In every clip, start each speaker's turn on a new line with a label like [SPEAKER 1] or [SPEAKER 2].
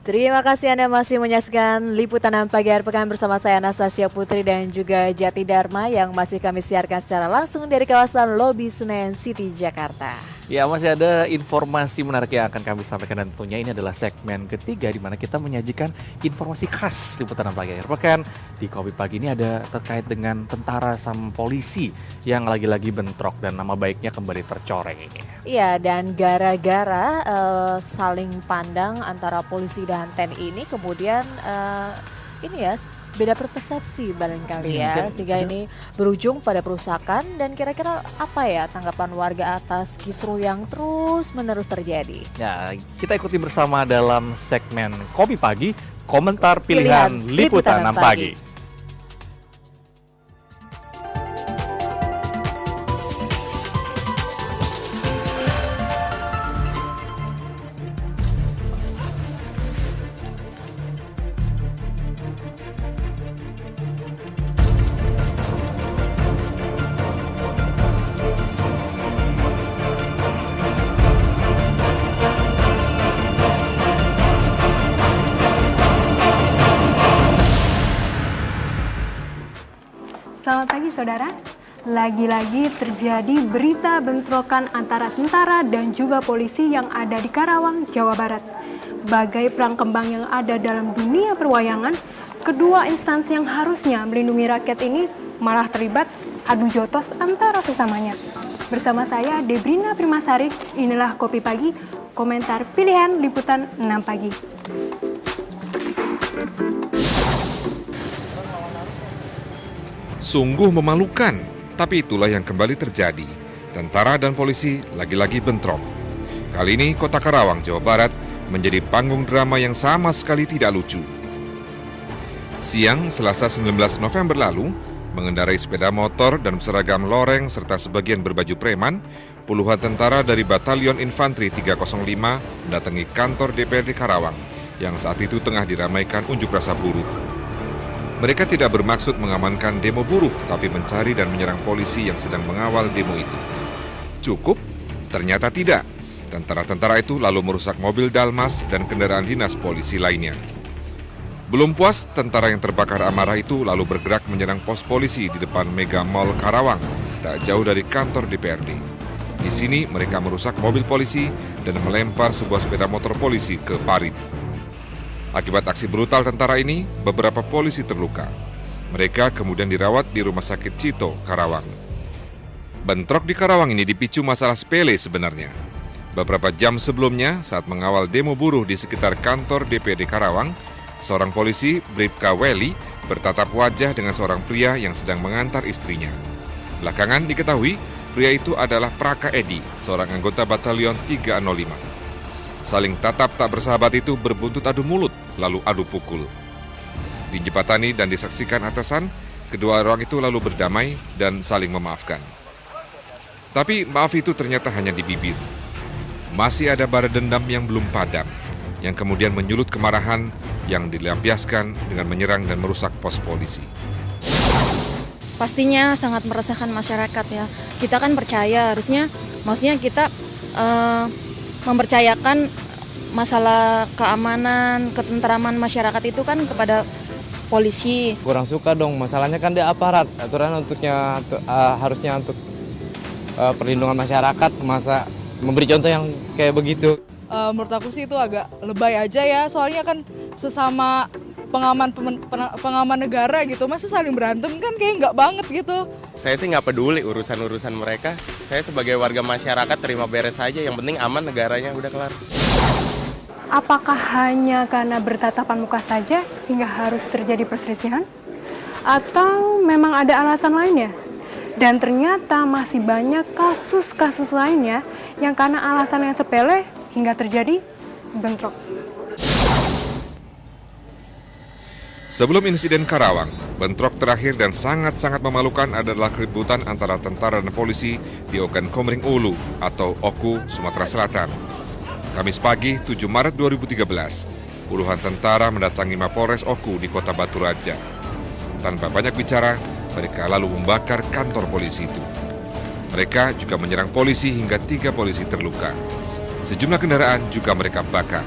[SPEAKER 1] Terima kasih Anda masih menyaksikan Liputan Pagi Akhir Pekan bersama saya Anastasia Putri dan juga Jati Dharma yang masih kami siarkan secara langsung dari kawasan Lobi Senen City, Jakarta.
[SPEAKER 2] Ya, masih ada informasi menarik yang akan kami sampaikan dan tentunya ini adalah segmen ketiga di mana kita menyajikan informasi khas Liputan Pagi Akhir Pekan. Di Kopi Pagi ini ada terkait dengan tentara sama polisi yang lagi-lagi bentrok dan nama baiknya kembali tercoreng ini.
[SPEAKER 1] Iya, dan gara-gara saling pandang antara polisi dan TNI ini kemudian ini ya beda persepsi barangkali ya, sehingga ini berujung pada perusakan. Dan kira-kira apa ya tanggapan warga atas kisruh yang terus-menerus terjadi?
[SPEAKER 2] Ya, kita ikuti bersama dalam segmen Kopi Pagi, komentar pilihan Liputan 6 Pagi.
[SPEAKER 3] Selamat pagi saudara, lagi-lagi terjadi berita bentrokan antara tentara dan juga polisi yang ada di Karawang, Jawa Barat. Bagai perang kembang yang ada dalam dunia perwayangan, kedua instansi yang harusnya melindungi rakyat ini malah terlibat adu jotos antara sesamanya. Bersama saya Debrina Primasari, inilah Kopi Pagi, komentar pilihan Liputan 6 Pagi.
[SPEAKER 4] Sungguh memalukan, tapi itulah yang kembali terjadi. Tentara dan polisi lagi-lagi bentrok. Kali ini kota Karawang, Jawa Barat menjadi panggung drama yang sama sekali tidak lucu. Siang Selasa 19 November lalu, mengendarai sepeda motor dan seragam loreng serta sebagian berbaju preman, puluhan tentara dari Batalion Infanteri 305 mendatangi kantor DPRD Karawang yang saat itu tengah diramaikan unjuk rasa buruh. Mereka tidak bermaksud mengamankan demo buruh, tapi mencari dan menyerang polisi yang sedang mengawal demo itu. Cukup? Ternyata tidak. Tentara-tentara itu lalu merusak mobil Dalmas dan kendaraan dinas polisi lainnya. Belum puas, tentara yang terbakar amarah itu lalu bergerak menyerang pos polisi di depan Mega Mall Karawang, tak jauh dari kantor DPRD. Di sini mereka merusak mobil polisi dan melempar sebuah sepeda motor polisi ke parit. Akibat aksi brutal tentara ini, beberapa polisi terluka. Mereka kemudian dirawat di Rumah Sakit Cito, Karawang. Bentrok di Karawang ini dipicu masalah sepele sebenarnya. Beberapa jam sebelumnya, saat mengawal demo buruh di sekitar kantor DPD Karawang, seorang polisi, Bribka Weli, bertatap wajah dengan seorang pria yang sedang mengantar istrinya. Belakangan diketahui, pria itu adalah Praka Edi, seorang anggota Batalion 305. Saling tatap tak bersahabat itu berbuntut adu mulut, lalu adu pukul. Dijembatani dan disaksikan atasan, kedua orang itu lalu berdamai dan saling memaafkan. Tapi maaf itu ternyata hanya di bibir. Masih ada bara dendam yang belum padam, yang kemudian menyulut kemarahan yang dilampiaskan dengan menyerang dan merusak pos polisi.
[SPEAKER 5] Pastinya sangat meresahkan masyarakat ya. Kita kan percaya, maksudnya kita mempercayakan masalah keamanan, ketentraman masyarakat itu kan kepada polisi.
[SPEAKER 6] Kurang suka dong, masalahnya kan di aparat, aturan harusnya untuk perlindungan masyarakat, masa memberi contoh yang kayak begitu.
[SPEAKER 7] Menurut aku sih itu agak lebay aja ya, soalnya kan sesama pengaman negara gitu, masa saling berantem kan kayak nggak banget gitu.
[SPEAKER 8] Saya sih nggak peduli urusan mereka. Saya sebagai warga masyarakat terima beres aja, yang penting aman negaranya, udah kelar.
[SPEAKER 3] Apakah hanya karena bertatapan muka saja hingga harus terjadi perselisihan? Atau memang ada alasan lainnya? Dan ternyata masih banyak kasus-kasus lainnya yang karena alasan yang sepele hingga terjadi bentrok.
[SPEAKER 4] Sebelum insiden Karawang, bentrok terakhir dan sangat-sangat memalukan adalah keributan antara tentara dan polisi di Ogan Komering Ulu atau Oku, Sumatera Selatan. Kamis pagi, 7 Maret 2013, puluhan tentara mendatangi Mapolres Oku di kota Batu Raja. Tanpa banyak bicara, mereka lalu membakar kantor polisi itu. Mereka juga menyerang polisi hingga 3 polisi terluka. Sejumlah kendaraan juga mereka bakar.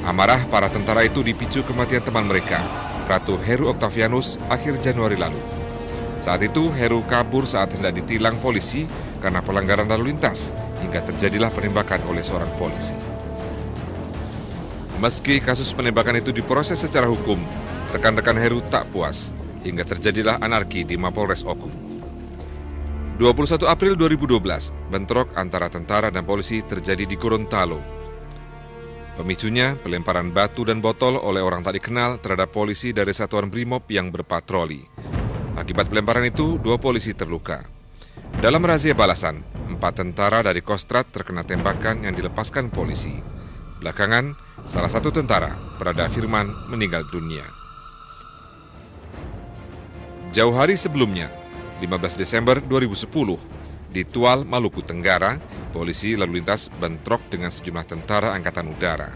[SPEAKER 4] Amarah para tentara itu dipicu kematian teman mereka, Ratu Heru Octavianus, akhir Januari lalu. Saat itu Heru kabur saat hendak ditilang polisi karena pelanggaran lalu lintas, hingga terjadilah penembakan oleh seorang polisi. Meski kasus penembakan itu diproses secara hukum, rekan-rekan Heru tak puas, hingga terjadilah anarki di Mapolres Oku. 21 April 2012, bentrok antara tentara dan polisi terjadi di Gorontalo. Pemicunya pelemparan batu dan botol oleh orang tak dikenal terhadap polisi dari Satuan Brimob yang berpatroli. Akibat pelemparan itu, 2 polisi terluka. Dalam razia balasan, 4 tentara dari Kostrad terkena tembakan yang dilepaskan polisi. Belakangan, salah satu tentara, Prada Firman, meninggal dunia. Jauh hari sebelumnya, 15 Desember 2010, di Tual, Maluku Tenggara, polisi lalu lintas bentrok dengan sejumlah tentara Angkatan Udara.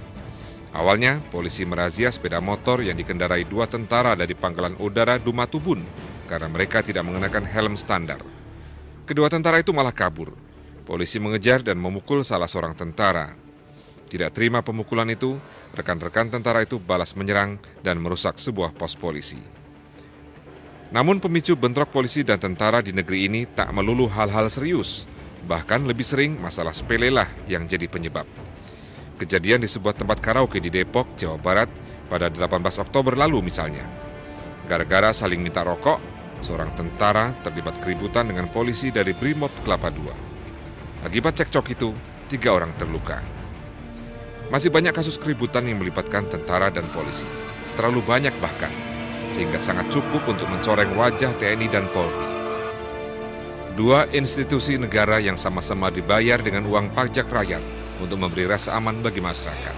[SPEAKER 4] Awalnya, polisi merazia sepeda motor yang dikendarai 2 tentara dari Pangkalan Udara Dumatubun karena mereka tidak mengenakan helm standar. Kedua tentara itu malah kabur. Polisi mengejar dan memukul salah seorang tentara. Tidak terima pemukulan itu, rekan-rekan tentara itu balas menyerang dan merusak sebuah pos polisi. Namun pemicu bentrok polisi dan tentara di negeri ini tak melulu hal-hal serius. Bahkan lebih sering masalah sepele lah yang jadi penyebab. Kejadian di sebuah tempat karaoke di Depok, Jawa Barat pada 18 Oktober lalu misalnya. Gara-gara saling minta rokok, seorang tentara terlibat keributan dengan polisi dari Brimob Kelapa II. Akibat cekcok itu, 3 orang terluka. Masih banyak kasus keributan yang melibatkan tentara dan polisi. Terlalu banyak bahkan, sehingga sangat cukup untuk mencoreng wajah TNI dan Polri. 2 institusi negara yang sama-sama dibayar dengan uang pajak rakyat untuk memberi rasa aman bagi masyarakat.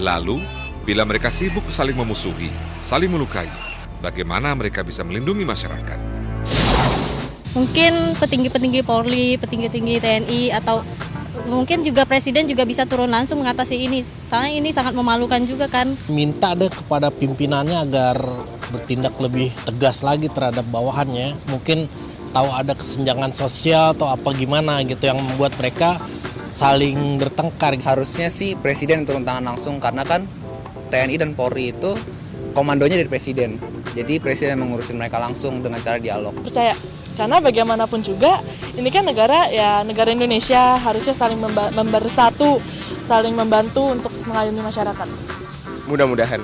[SPEAKER 4] Lalu, bila mereka sibuk saling memusuhi, saling melukai, bagaimana mereka bisa melindungi masyarakat?
[SPEAKER 9] Mungkin petinggi-petinggi Polri, petinggi-petinggi TNI, atau mungkin juga Presiden juga bisa turun langsung mengatasi ini. Soalnya ini sangat memalukan juga kan.
[SPEAKER 10] Minta deh kepada pimpinannya agar bertindak lebih tegas lagi terhadap bawahannya. Mungkin tahu ada kesenjangan sosial atau apa gimana gitu yang membuat mereka saling bertengkar.
[SPEAKER 11] Harusnya sih Presiden turun tangan langsung karena kan TNI dan Polri itu komandonya dari Presiden. Jadi Presiden mengurusin mereka langsung dengan cara dialog.
[SPEAKER 12] Percaya, karena bagaimanapun juga ini kan negara Indonesia, harusnya saling bersatu, saling membantu untuk mengayomi masyarakat.
[SPEAKER 8] Mudah-mudahan.